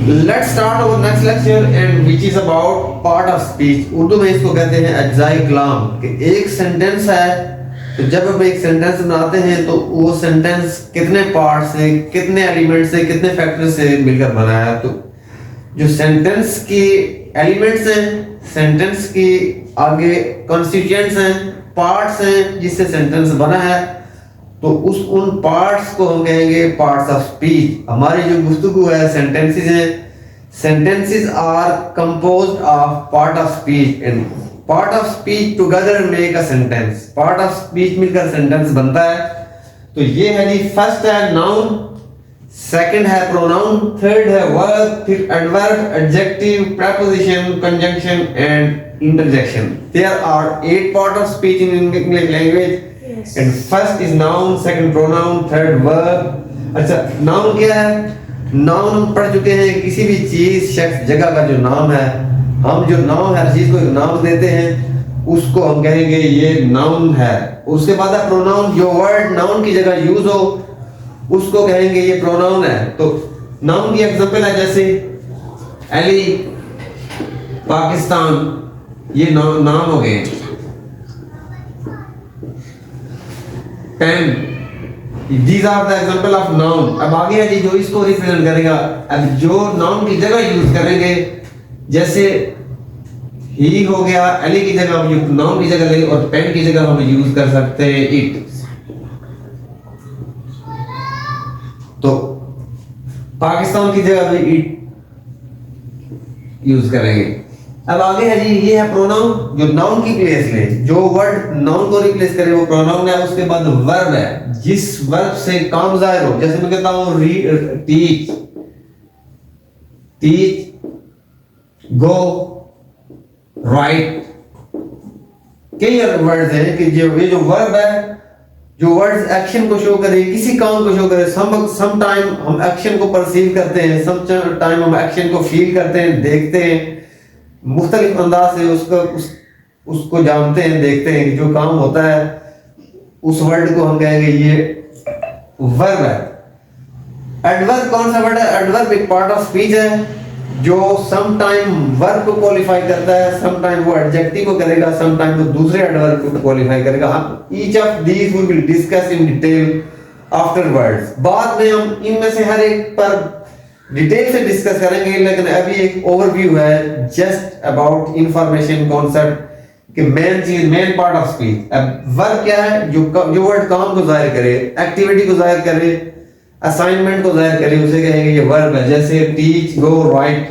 Let's start our next lecture and which is about part of speech. Urdu में इसको कहते हैं अज्जाई कलाम कि एक सेंटेंस है तो जब हम एक सेंटेंस बनाते हैं तो वो सेंटेंस कितने पार्ट से, कितने एलिमेंट से, कितने फैक्टर से मिलकर बना है। तो जो सेंटेंस की एलिमेंट्स हैं, सेंटेंस की आगे कॉन्स्टिट्यूएंट्स हैं, पार्ट्स हैं जिससे सेंटेंस बना है, तो उन पार्ट्स को हम कहेंगे पार्ट्स ऑफ स्पीच। हमारी जो गुफ्तगू है सेंटेंसेस हैं, sentences are composed of part of speech and part of speech together make a sentence. Part of speech मिलकर सेंटेंस बनता है। तो ये है जी, फर्स्ट है नाउन, सेकंड है प्रोनाउन, थर्ड है वर्ब, फिर adverb, adjective, preposition, conjunction and interjection. There are 8 part of speech in English language and first is noun, second pronoun, third verb। अच्छा, नाउन क्या है? नाउन हम पढ़ चुके हैं, किसी भी चीज, शख्स, जगह का जो नाम है। हम जो नाम हर चीज को एक नाम देते हैं उसको हम कहेंगे ये नाउन है। उसके बाद है प्रोनाउन, जो वर्ड नाउन की जगह यूज हो उसको कहेंगे ये प्रोनाउन है। तो नाउन की एग्जांपल है जैसे अली, पाकिस्तान, ये नाम हो गए। Pen, these are the example of noun। अब आगे है जी जो इसको रिप्रेजेंट करेगा। अब जो नाउन की जगह यूज करेंगे, जैसे ही हो गया, अली की जगह हम नाउन की जगह ले, और पेन की जगह हम यूज कर सकते हैं इट। तो पाकिस्तान की जगह भी इट यूज करेंगे। अब आगे है जी, ये है प्रोनाउन, जो नाउन की प्लेस ले, जो वर्ड नाउन को रिप्लेस करे वो प्रोनाउन है। उसके बाद वर्ब है, जिस वर्ब से काम जाहिर हो। जैसे मैं कहता हूं टीच, टीच, गो, राइट। कई वर्ड्स हैं कि ये जो वर्ब है, जो वर्ड्स एक्शन को शो करे, किसी काम को शो करे। सम टाइम हम एक्शन को परसीव करते हैं, सम टाइम हम एक्शन को फील करते हैं, देखते हैं, मुख्तलिफ अंदाज से उसको जानते हैं, देखते हैं कि जो काम होता है उस वर्ड को हम कहेंगे ये वर्ब है। एडवर्ब कौन सा वर्ड है? एडवर्ब एक पार्ट ऑफ स्पीच है जो सम टाइम वर्ब को क्वालिफाई करता है, सम टाइम वो एडजेक्टिव को करेगा, सम टाइम वो दूसरे एडवर्ब को क्वालिफाई करेगा। Each of these we will discuss in detail afterwards. बाद में हम इनमें से हर एक पर डिटेल से डिस्कस करेंगे, लेकिन अभी एक ओवरव्यू है, जस्ट अबाउट इंफॉर्मेशन कॉन्सेप्ट कि मेन चीज, मेन पार्ट ऑफ स्पीच। अब वर्ब क्या है? जो वर्ड काम को जाहिर करे, एक्टिविटी को जाहिर करे, असाइनमेंट को जाहिर करे, उसे कहेंगे ये वर्ब है। जैसे टीच, गो, राइट।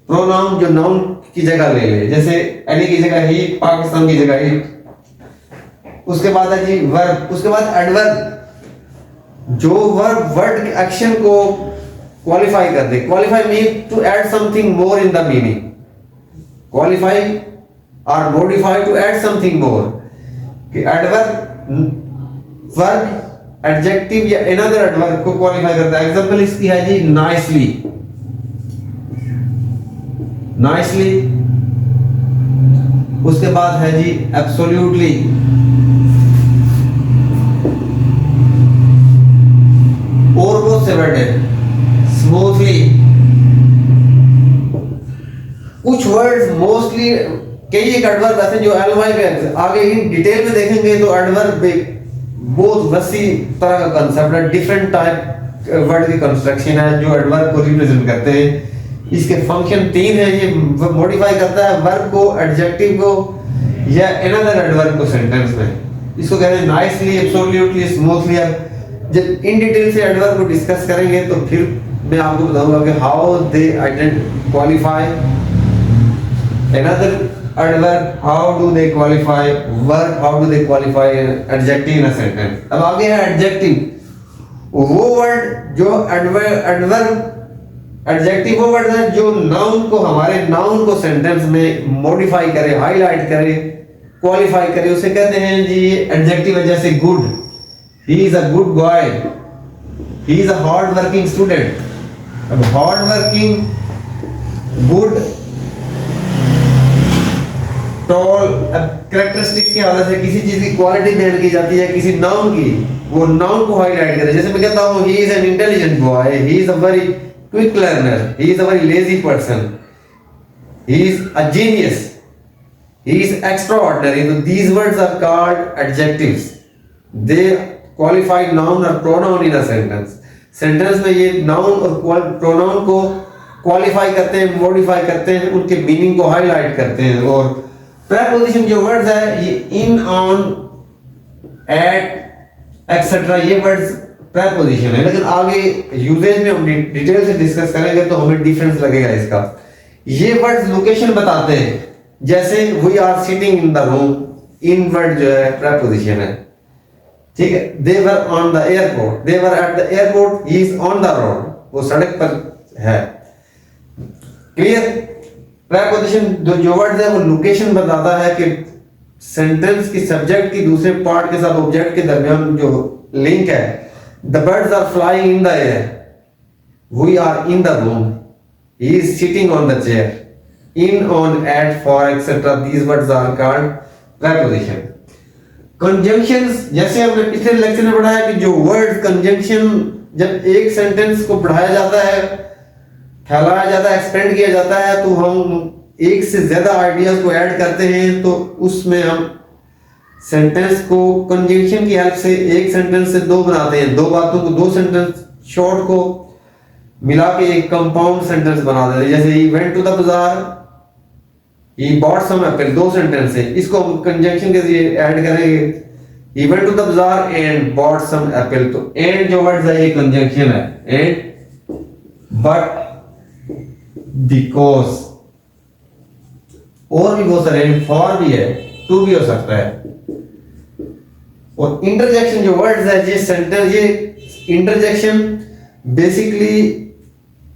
प्रोनाउन जो नाउन की जगह ले ले, जैसे अली की जगह ही, पाकिस्तान की जगह ही। उसके बाद है जी वर्ब। उसके बाद एडवर्ब, जो वर्ब वर्ड के एक्शन को क्वालिफाई कर दे। Qualify mean to add something more in the meaning. Qualify और modify to add something more. कि एडवर्ब वर्ब एडजेक्टिव या अनदर एडवर्ब को क्वालिफाई करता है। एग्जांपल इसकी है जी नाइसली, नाइसली। उसके बाद है जी एब्सोल्युटली, और वो से वर्ड है स्मूथली। कुछ वर्ड्स मोस्टली, कई एक एडवर्ब ऐसे जो एलवाई पे आगे इन डिटेल में देखेंगे तो एडवर्ब बहुत वसी तरह का कांसेप्ट है। डिफरेंट टाइप वर्ड की कंस्ट्रक्शन है जो एडवर्ब को रिप्रेजेंट करते हैं। इसके फंक्शन 3 है। ये मॉडिफाई करता है वर्ब को, एडजेक्टिव को या अनदर एडवर्ब को सेंटेंस में। इसको कहते हैं नाइसली, एब्सोल्युटली, स्मूथली। जब इन डिटेल से एडवर्ब को डिस्कस करेंगे तो फिर मैं आपको बताऊंगा कि how they qualify another adverb, how do they qualify verb, how do they qualify adjective in a sentence। अब आगे है adjective, वो वर्ड जो एडवर्ब एडजेक्टिव वो वर्ड है जो नाउन को, हमारे नाउन को सेंटेंस में मॉडिफाई करे, हाईलाइट करे, क्वालिफाई करे, उसे कहते हैं जी एडजेक्टिव है। जैसे good, he is a good boy, he is a hard working student. अब hard working, good, tall, characteristic के हवाले से किसी चीज की क्वालिटी बयान की जाती है किसी नाउन की, वो नाउन को हाईलाइट करे। जैसे मैं कहता हूँ he is an intelligent boy, he is a very quick learner, he is a very lazy person, he is a genius, he is extraordinary. So these words are called adjectives. They qualify noun or pronoun in a sentence. Sentence में ये noun और pronoun को qualify करते हैं, modify करते हैं, उनके meaning को हाईलाइट करते हैं. और प्रीपोजिशन जो वर्ड्स है ये इन, ऑन, एट, एक्सेट्रा, ये वर्ड्स प्रीपोजिशन है. लेकिन आगे यूजेज में हम डिटेल से डिस्कस करेंगे तो हमें डिफरेंस लगेगा इसका. ये वर्ड्स लोकेशन बताते हैं. जैसे we are sitting in the room, in word जो है प्रीपोजिशन है. ठीक है. They were on the airport, they were at the airport, he is on the road, वो सड़क पर है. क्लियर. प्रीपोजिशन जो वर्ड है वो लोकेशन बताता है कि सेंटेंस की सब्जेक्ट की दूसरे पार्ट के साथ ऑब्जेक्ट के दरमियान जो लिंक है. The birds are flying in the air, we are in the room, he is sitting on the chair. In, on, at, for, etcetera, these words are called preposition. Conjunctions, जैसे हमने पिछले lecture में पढ़ा है कि जो word conjunction जब एक सेंटेंस को बढ़ाया जाता है, फैलाया जाता है, एक्सपेंड किया जाता है, तो हम एक से ज्यादा आइडियाज को ऐड करते हैं. तो उसमें हम सेंटेंस को कंजंक्शन की हेल्प से एक सेंटेंस से दो बनाते हैं. दो बातों को, दो सेंटेंस शॉर्ट को मिला के एक कंपाउंड सेंटेंस बना देते हैं. जैसे ही वेंट टू द बाजार, he bought some apple, दो सेंटेंस है. इसको हम कंजंक्शन के जरिए ऐड करेंगे. he went to the bazaar and bought some apple. तो and जो वर्ड है ये कंजंक्शन है. and, but, because, और भी बहुत सारे, for भी है, to भी हो सकता है. और इंटरजेक्शन जो वर्ड है ये सेंटेंस, ये इंटरजेक्शन बेसिकली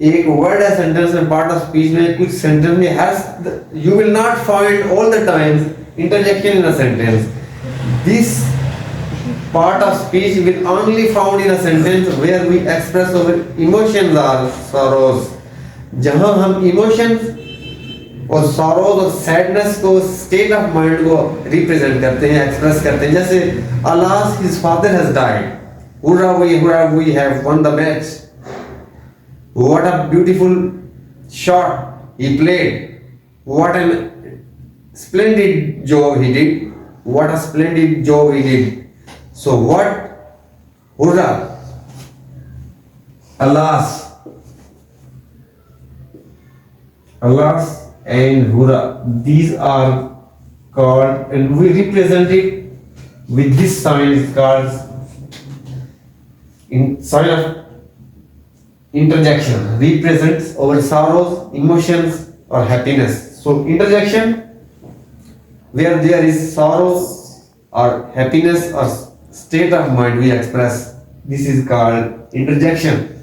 एक वर्ड है सेंटेंस में, पार्ट ऑफ स्पीच में. कुछ सेंटेंस में has, you will not find all the times interjection in a sentence. This part of speech will only found in a sentence where we express our emotions और sorrows. जहां हम emotions और sorrows और sadness को, state of mind को represent करते हैं, express करते हैं. जैसे alas his father has died, hurrah we have won the match. What a beautiful shot he played. What a splendid job he did. What a splendid job he did. So what? Hurrah. Alas. Alas and hurrah. These are called, and we represent it with this sign is called in sign of interjection. Represents our sorrows, emotions or happiness. So interjection where there is sorrow or happiness or state of mind we express, this is called interjection.